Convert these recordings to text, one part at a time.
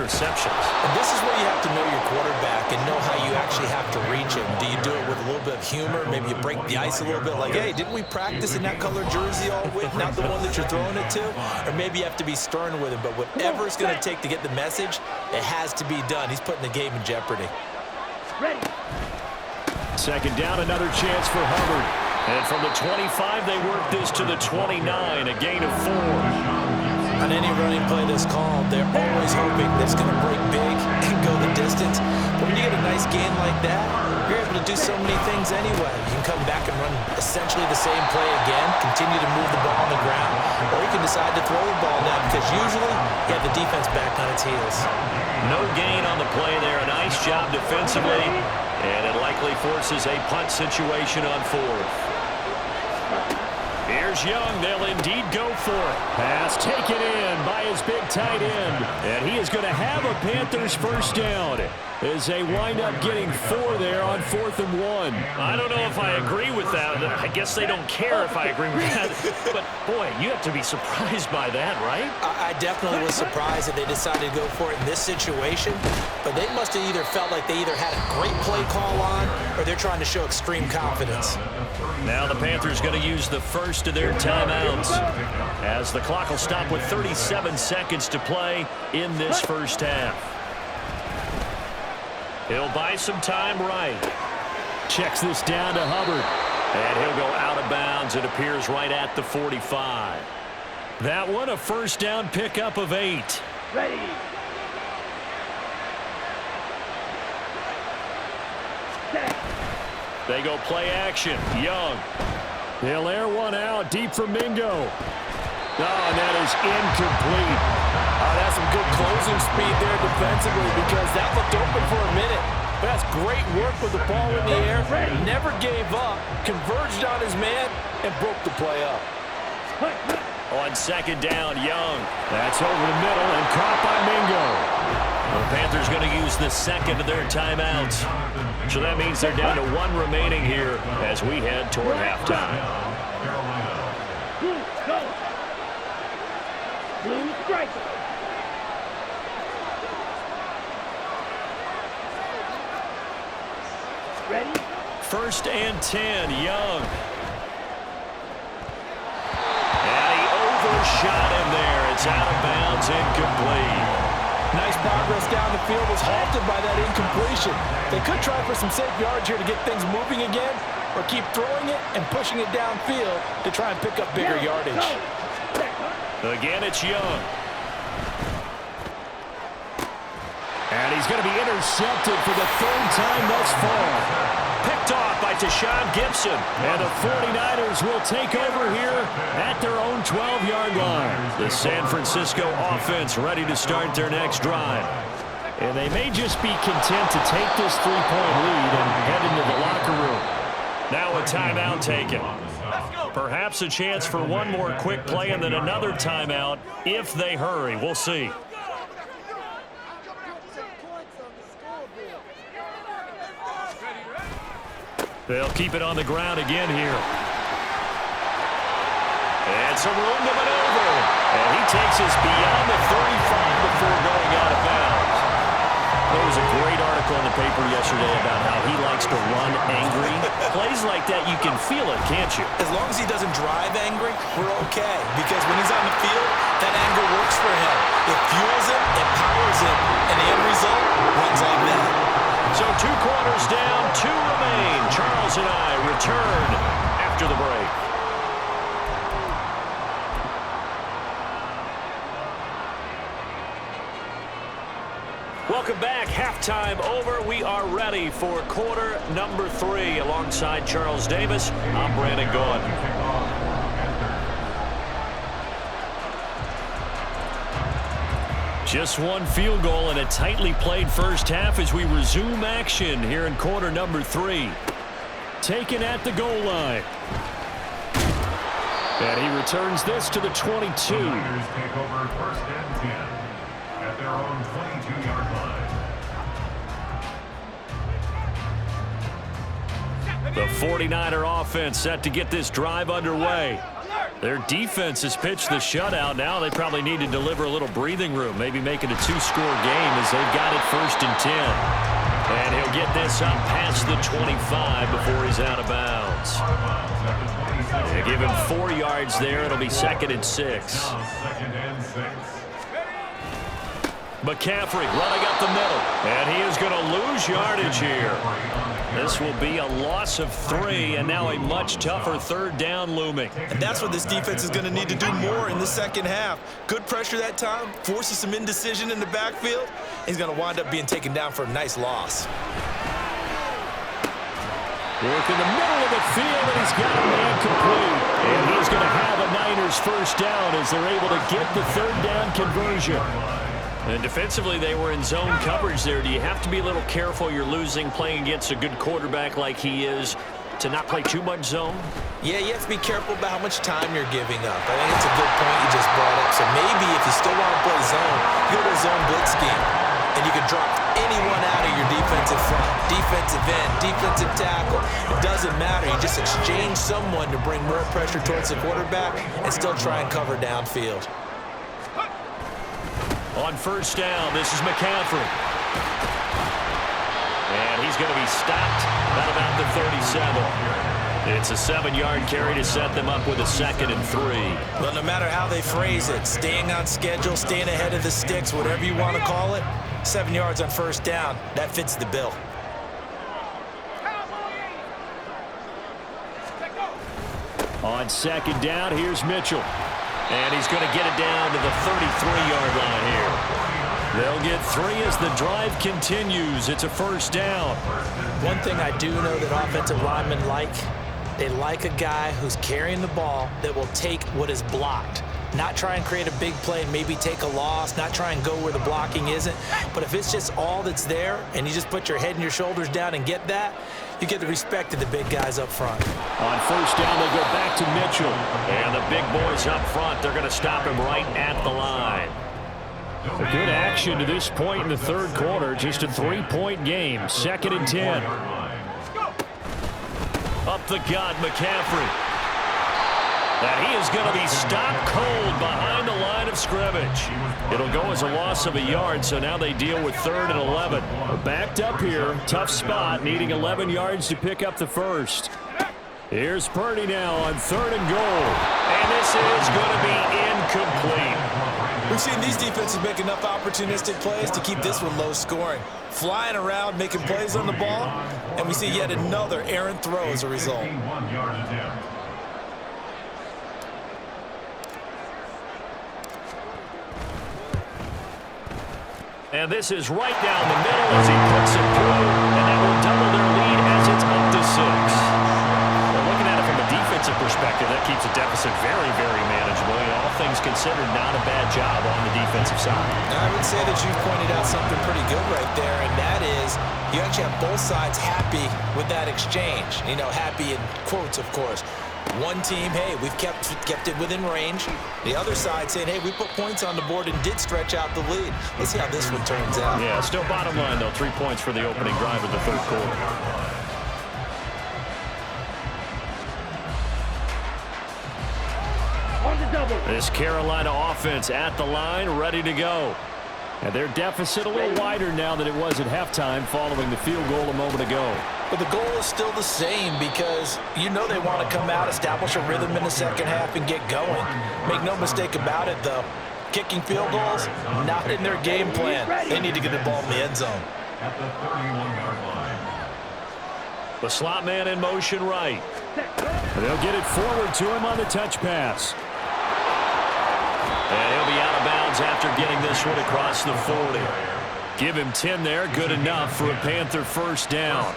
interceptions. And this is where you have to know your quarterback and know how you actually have to reach him. Do you do it with a little bit of humor? Maybe you break the ice a little bit like, hey, didn't we practice in that color jersey all week? Not the one that you're throwing it to? Or maybe you have to be stern with him. But whatever it's going to take to get the message, it has to be done. He's putting the game in jeopardy. Ready. Second down, another chance for Hubbard. And from the 25, they work this to the 29, a gain of 4. On any running play that's called, they're always hoping that it's going to break big and go the distance. But when you get a nice gain like that, you're able to do so many things anyway. You can come back and run essentially the same play again, continue to move the ball on the ground, or you can decide to throw the ball now because usually you have the defense back on its heels. No gain on the play there. A nice job defensively, and it likely forces a punt situation on 4th. Here's Young. They'll indeed go for it. Pass taken in by his big tight end. And he is going to have a Panthers first down as they wind up getting 4 there on 4th and 1. I don't know if I agree with that. I guess they don't care if I agree with that. But, boy, you have to be surprised by that, right? I definitely was surprised that they decided to go for it in this situation. But they must have either felt like they either had a great play call on or they're trying to show extreme confidence. Now the Panthers going to use the first of their timeouts as the clock will stop with 37 seconds to play in this first half. He'll buy some time right. Checks this down to Hubbard. And he'll go out of bounds. It appears right at the 45. That one a first down pickup of 8. Ready. They go play action. Young. They'll air one out deep for Mingo. Oh, and that is incomplete. That's some good closing speed there defensively because that looked open for a minute. But that's great work with the ball in the air. Never gave up, converged on his man, and broke the play up. On second down, Young. That's over the middle and caught by Mingo. The Panthers going to use the second of their timeouts. So that means they're down to 1 remaining here as we head toward halftime. Go. Blue strike. Ready? First and 10, Young. And he overshot him there. It's out of bounds, incomplete. Nice progress down the field was halted by that incompletion. They could try for some safe yards here to get things moving again, or keep throwing it and pushing it downfield to try and pick up bigger yardage. Again, it's Young. And he's going to be intercepted for the 3rd time thus far. Picked off by Tashawn Gibson. And the 49ers will take over here at their own 12-yard line. The San Francisco offense ready to start their next drive. And they may just be content to take this 3-point lead and head into the locker room. Now a timeout taken. Perhaps a chance for one more quick play and then another timeout if they hurry. We'll see. They'll keep it on the ground again here. And some room to maneuver. And he takes us beyond the 35 before going out of bounds. There was a great article in the paper yesterday about how he likes to run angry. Plays like that, you can feel it, can't you? As long as he doesn't drive angry, we're okay. Because when he's on the field, that anger works for him. It fuels him, it powers him, and the end result runs like that. So 2 quarters down, 2 remain. Charles and I return after the break. Welcome back. Halftime over. We are ready for quarter number 3. Alongside Charles Davis, I'm Brandon Gaudin. Just 1 field goal and a tightly played first half as we resume action here in quarter number 3. Taken at the goal line. And he returns this to the 22. Take over first and 10 at their own 22-yard line. The 49er offense set to get this drive underway. Their defense has pitched the shutout. Now they probably need to deliver a little breathing room, maybe make it a 2-score game as they've got it 1st and 10. And he'll get this up past the 25 before he's out of bounds. They give him 4 yards there. It'll be 2nd and 6. McCaffrey running up the middle. And he is going to lose yardage here. This will be a loss of 3, and now a much tougher 3rd down looming. And that's what this defense is going to need to do more in the second half. Good pressure that time, forces some indecision in the backfield. He's going to wind up being taken down for a nice loss. Work in the middle of the field, and he's got a man complete. And he's going to have a Niners 1st down as they're able to get the 3rd down conversion. And defensively, they were in zone coverage there. Do you have to be a little careful you're losing playing against a good quarterback like he is to not play too much zone? Yeah, you have to be careful about how much time you're giving up. I think it's a good point you just brought up. So maybe if you still want to play zone, you go to a zone blitz scheme. And you can drop anyone out of your defensive front, defensive end, defensive tackle. It doesn't matter. You just exchange someone to bring more pressure towards the quarterback and still try and cover downfield. On 1st down, this is McCaffrey. And he's going to be stopped at about the 37. It's a 7-yard carry to set them up with a 2nd and 3. Well, no matter how they phrase it, staying on schedule, staying ahead of the sticks, whatever you want to call it, 7 yards on 1st down, that fits the bill. On 2nd down, here's Mitchell. And he's going to get it down to the 33-yard line here. They'll get 3 as the drive continues. It's a 1st down. One thing I do know that offensive linemen like, they like a guy who's carrying the ball that will take what is blocked. Not try and create a big play and maybe take a loss, not try and go where the blocking isn't. But if it's just all that's there and you just put your head and your shoulders down and get that, you get the respect of the big guys up front. On 1st down, they go back to Mitchell. And the big boys up front, they're going to stop him right at the line. A good action to this point in the 3rd quarter. Just a 3-point game. 2nd and 10. Up the gut, McCaffrey. And he is going to be stopped cold behind the line of scrimmage. It'll go as a loss of a yard, so now they deal with 3rd and 11. We're backed up here. Tough spot, needing 11 yards to pick up the 1st. Here's Purdy now on 3rd and goal. And this is going to be incomplete. We've seen these defenses make enough opportunistic plays to keep this one low scoring. Flying around, making plays on the ball, and we see yet another errant throw as a result. And this is right down the middle as he puts it through, and that will double their lead as it's up to 6. Well, looking at it from a defensive perspective, that keeps the deficit very, very manageable. All things considered, not a bad job on the defensive side. I would say that you pointed out something pretty good right there, and that is you actually have both sides happy with that exchange. You know, happy in quotes, of course. One team, hey, we've kept it within range. The other side saying, hey, we put points on the board and did stretch out the lead. Let's see how this one turns out. Yeah, still bottom line, though. 3 points for the opening drive of the 3rd quarter. On the double. This Carolina offense at the line, ready to go. And their deficit a little wider now than it was at halftime following the field goal a moment ago. But the goal is still the same because you know they want to come out, establish a rhythm in the second half, and get going. Make no mistake about it, though. Kicking field goals, not in their game plan. They need to get the ball in the end zone. At the 31-yard line. The slot man in motion right. They'll get it forward to him on the touch pass. And he'll be out of bounds after getting this one across the 40. Give him 10 there, good enough for a Panther 1st down.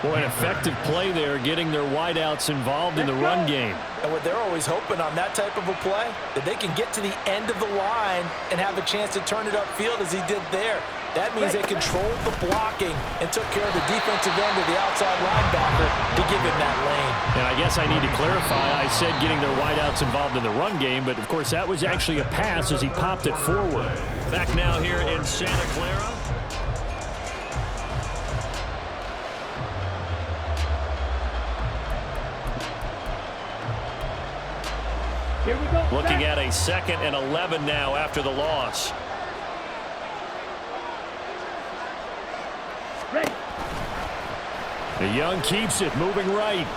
Boy, an effective play there, getting their wideouts involved in the run game. And what they're always hoping on that type of a play, that they can get to the end of the line and have a chance to turn it upfield as he did there. That means they controlled the blocking and took care of the defensive end of the outside linebacker to give him that lane. And I guess I need to clarify, I said getting their wideouts involved in the run game, but of course that was actually a pass as he popped it forward. Back now here in Santa Clara. Here we go. Looking at a 2nd and 11 now after the loss. Ready. The Young keeps it, moving right.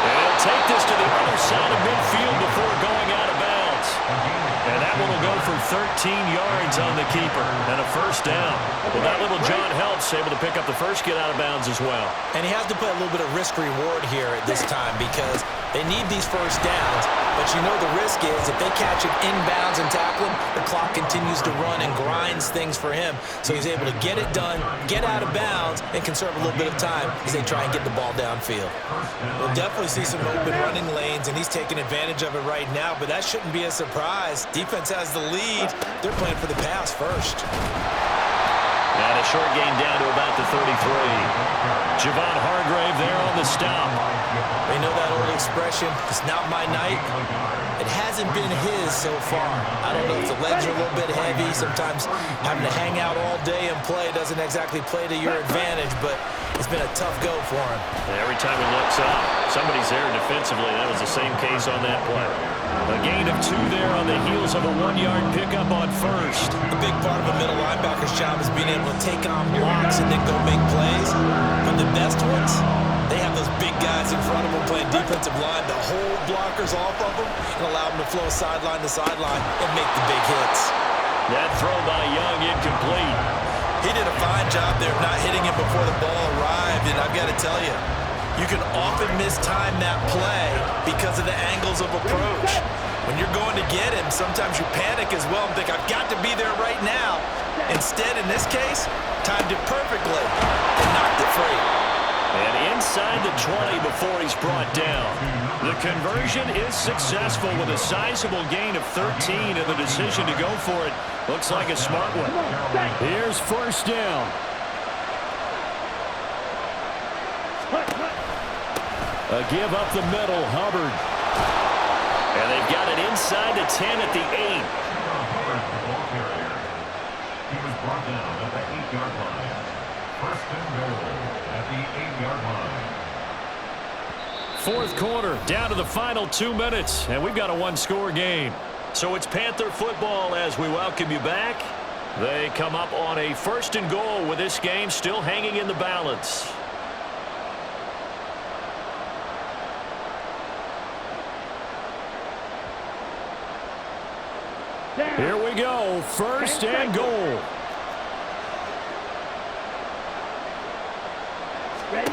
They'll take this to the other side of midfield before going out of bounds. And that one will go for 13 yards on the keeper and a first down. Well, that little John helps able to pick up the first get out of bounds as well. And he has to put a little bit of risk reward here at this time because they need these first downs. But you know the risk is if they catch him inbounds and tackle him, the clock continues to run and grinds things for him. So he's able to get it done, get out of bounds, and conserve a little bit of time as they try and get the ball downfield. We'll definitely see some open running lanes, and he's taking advantage of it right now, but that shouldn't be a surprise. Defense has the lead. They're playing for the pass first. And a short gain down to about the 33. Javon Hargrave there on the stop. They know that old expression, it's not my night. It hasn't been his so far. I don't know if the legs are a little bit heavy. Sometimes having to hang out all day and play doesn't exactly play to your advantage, but it's been a tough go for him. And every time he looks up, somebody's there defensively. That was the same case on that play. A gain of 2 there on the heels of a 1-yard pickup on first. A big part of a middle linebacker's job is being able to take on blocks and then go make plays. But the best ones, they have those big guys in front of them playing defensive line to hold blockers off of them and allow them to flow sideline to sideline and make the big hits. That throw by Young incomplete. He did a fine job there of not hitting him before the ball arrived, and I've got to tell you, you can often mistime that play because of the angles of approach. When you're going to get him, sometimes you panic as well and think, I've got to be there right now. Instead, in this case, timed it perfectly and knocked it free. And inside the 20 before he's brought down. The conversion is successful with a sizable gain of 13, and the decision to go for it looks like a smart one. Here's first down. A give up the middle, Hubbard. And they've got it inside the 10 at the 8. Hubbard, the ball carrier. He was brought down at the 8-yard line. First and goal at the 8-yard line. Fourth quarter, down to the final 2 minutes, and we've got a one-score game. So it's Panther football as we welcome you back. They come up on a first and goal with this game still hanging in the balance. Here we go, first and goal. Ready?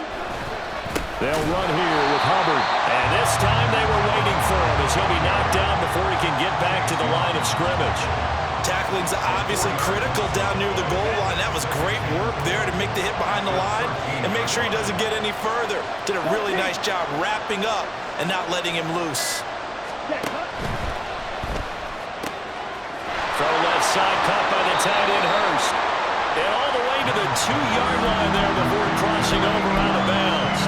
They'll run here with Hubbard. And this time they were waiting for him as he'll be knocked down before he can get back to the line of scrimmage. Tackling's obviously critical down near the goal line. That was great work there to make the hit behind the line and make sure he doesn't get any further. Did a really nice job wrapping up and not letting him loose. Throw left side, caught by the tight end Hurst. And all the way to the 2-yard line there before crossing over out of bounds.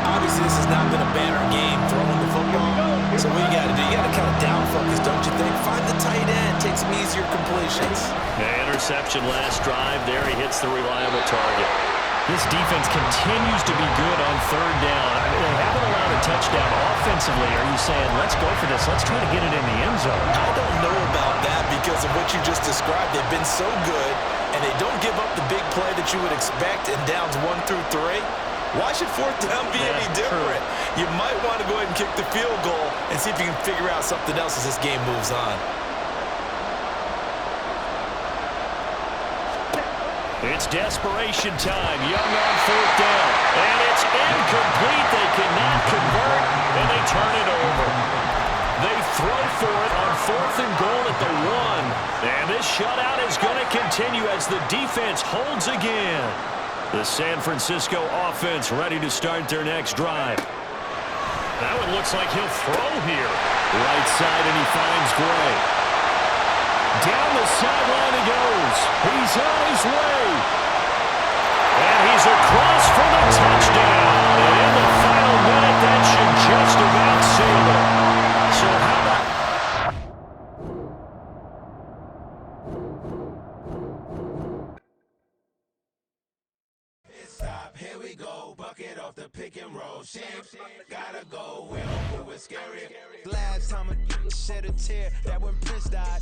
Obviously, this has not been a banner game throwing the football. So what you got to do, you got to kind of down focus, don't you think? Find the tight end, take some easier completions. The interception last drive. There he hits the reliable target. This defense continues to be good on third down. I mean, they haven't allowed a touchdown offensively. Are you saying, let's go for this, let's try to get it in the end zone? I don't know about that because of what you just described. They've been so good, and they don't give up the big play that you would expect in downs 1 through 3. Why should fourth down be any different? You might want to go ahead and kick the field goal and see if you can figure out something else as this game moves on. It's desperation time. Young on fourth down. And it's incomplete. They cannot convert, and they turn it over. They throw for it on fourth and goal at the 1. And this shutout is going to continue as the defense holds again. The San Francisco offense ready to start their next drive. That one looks like he'll throw here. Right side, and he finds Gray. Down the sideline he goes. He's on his way. And he's across for the touchdown. And in the final minute, that should just about seal it. So how about... get off the pick and roll. Shit, gotta go, we don't move it scary. Last time a shed a tear, that when Prince died.